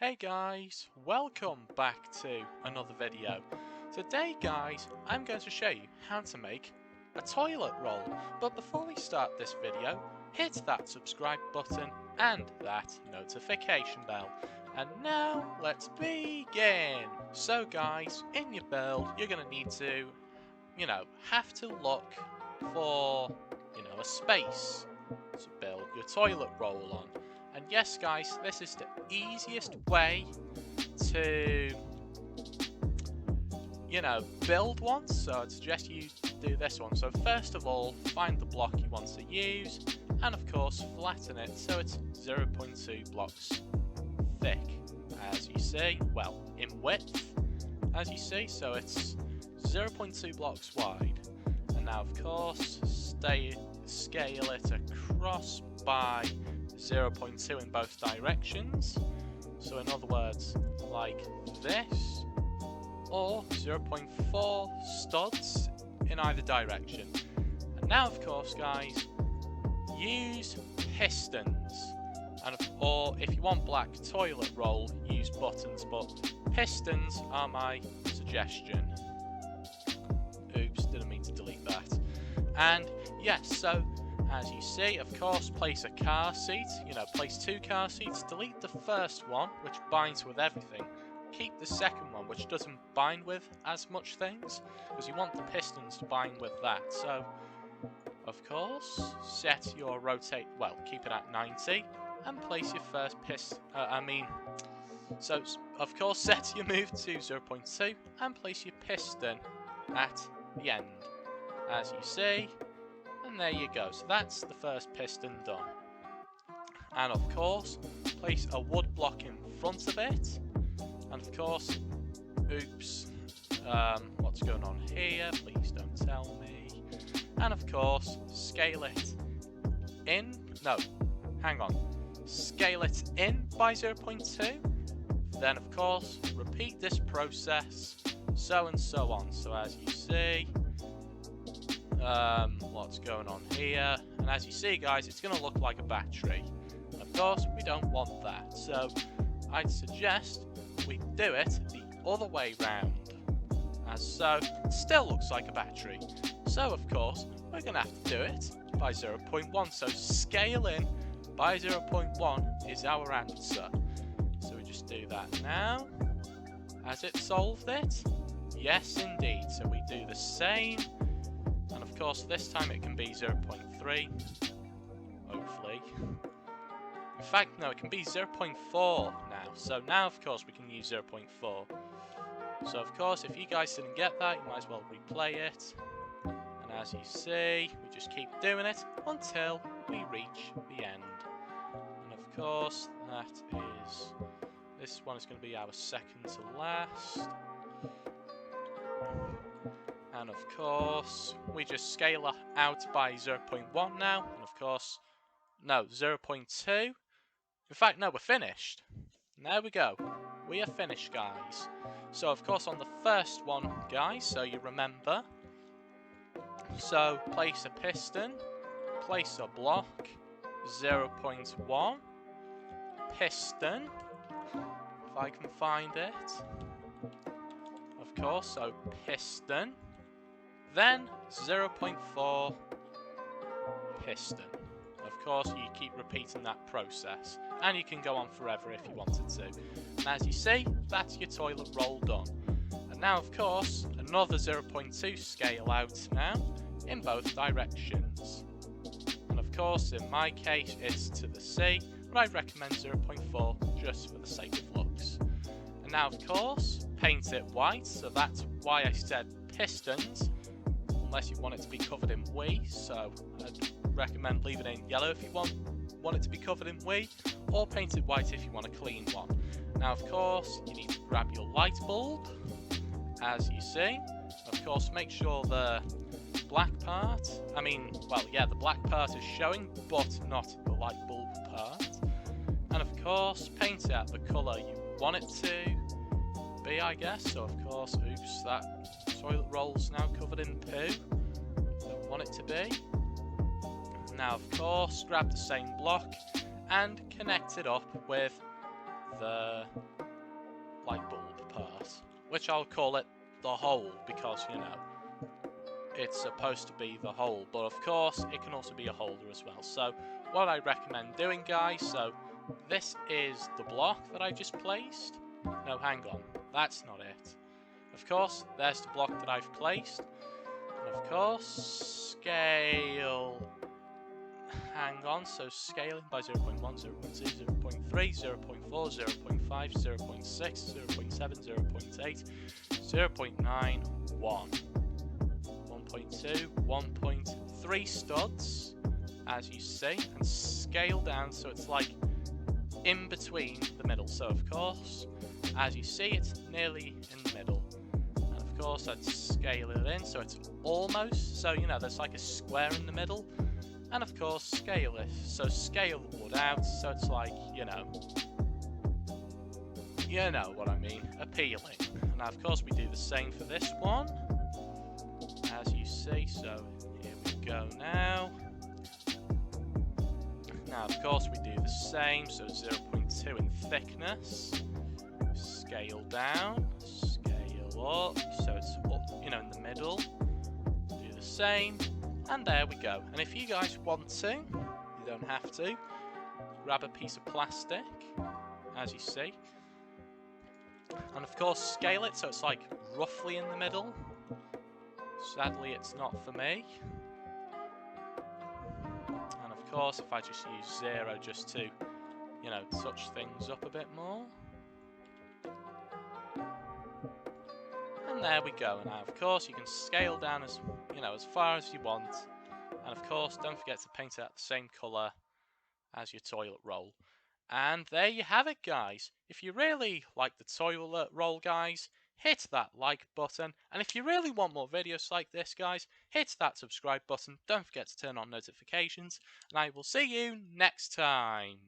Hey guys, welcome back to another video. Today guys, I'm going to show you how to make a toilet roll. But before we start this video, hit that subscribe button and that notification bell. And now let's begin. So guys, in your build, you're going to need to, have to look for, a space to build your toilet roll on. And yes guys, this is the easiest way to, build one. So I'd suggest you do this one. So first of all, find the block you want to use and of course flatten it so it's 0.2 blocks thick, as you see, well, in width, as you see, so it's 0.2 blocks wide. And now of course, scale it across by 0.2 in both directions, so in other words like this, or 0.4 studs in either direction. And now of course guys, use pistons, or if you want black toilet roll, use buttons, but pistons are my suggestion. Oops, didn't mean to delete that. And yes, so as you see, of course, place a car seat, place 2 car seats, delete the first one, which binds with everything, keep the second one, which doesn't bind with as much things, because you want the pistons to bind with that. So, of course, set your rotate, well, keep it at 90, and place your first so, of course, set your move to 0.2, and place your piston at the end, as you see. And there you go, so that's the first piston done. And of course, place a wood block in front of it. And of course, oops, what's going on here? Please don't tell me. And of course, scale it in, no, hang on. Scale it in by 0.2. Then of course, repeat this process, so and so on. So as you see, what's going on here, and as you see guys, it's going to look like a battery, and of course we don't want that, so I'd suggest we do it the other way round, as so it still looks like a battery. So of course we're going to have to do it by 0.1, so scale in by 0.1 is our answer. So we just do that now. Has it solved it? Yes indeed, so we do the same. And of course this time it can be 0.3, hopefully. In fact no, it can be 0.4 now, so now of course we can use 0.4. So of course if you guys didn't get that, you might as well replay it. And as you see, we just keep doing it until we reach the end. And of course this one is going to be our second to last. And of course, we just scale out by 0.1 now, and of course, no, 0.2. In fact, no, we're finished. There we go. We are finished, guys. So, of course, on the first one, guys, so you remember. So, place a piston, place a block, 0.1, piston, if I can find it. Of course, so piston. Then 0.4 piston. Of course, you keep repeating that process, and you can go on forever if you wanted to. And as you see, that's your toilet roll done. And now, of course, another 0.2 scale out now in both directions. And of course, in my case, it's to the sea, but I recommend 0.4 just for the sake of looks. And now, of course, paint it white, so that's why I said pistons. Unless you want it to be covered in wee, so I'd recommend leaving it in yellow if you want it to be covered in wee, or paint it white if you want a clean one. Now of course, you need to grab your light bulb, as you see. Of course, make sure the black part, the black part is showing, but not the light bulb part. And of course, paint it the colour you want it to be, I guess. So of course, oops, that toilet roll's now covered in poo. Don't want it to be. Now of course, grab the same block and connect it up with the light bulb part, which I'll call it the hole because, you know, it's supposed to be the hole, but of course it can also be a holder as well. So what I recommend doing, guys, so this is the block that I just placed. No, hang on, that's not it. Of course, there's the block that I've placed, and of course, scale. Hang on, so scaling by 0.1, 0.2, 0.3, 0.4, 0.5, 0.6, 0.7, 0.8, 0.9, 1. 1.2, 1.3 studs, as you see, and scale down so it's like in between the middle. So of course, as you see, it's nearly in the middle. And of course, I'd scale it in so it's almost, so you know, there's like a square in the middle. And of course, scale it. So scale the wood out so it's like, you know what I mean, appealing. And now, of course, we do the same for this one, as you see. So here we go now. Now, of course, we do the same. So 0.2 in thickness. Scale down, scale up, so it's up, you know, in the middle. Do the same. And there we go. And if you guys want to, you don't have to, grab a piece of plastic, as you see. And of course, scale it so it's like roughly in the middle. Sadly, it's not for me. And of course, if I just use 0 just to, you know, touch things up a bit more. And there we go. Now, of course, you can scale down as, you know, as far as you want. And of course, don't forget to paint it the same colour as your toilet roll. And there you have it, guys. If you really like the toilet roll, guys, hit that like button. And if you really want more videos like this, guys, hit that subscribe button. Don't forget to turn on notifications. And I will see you next time.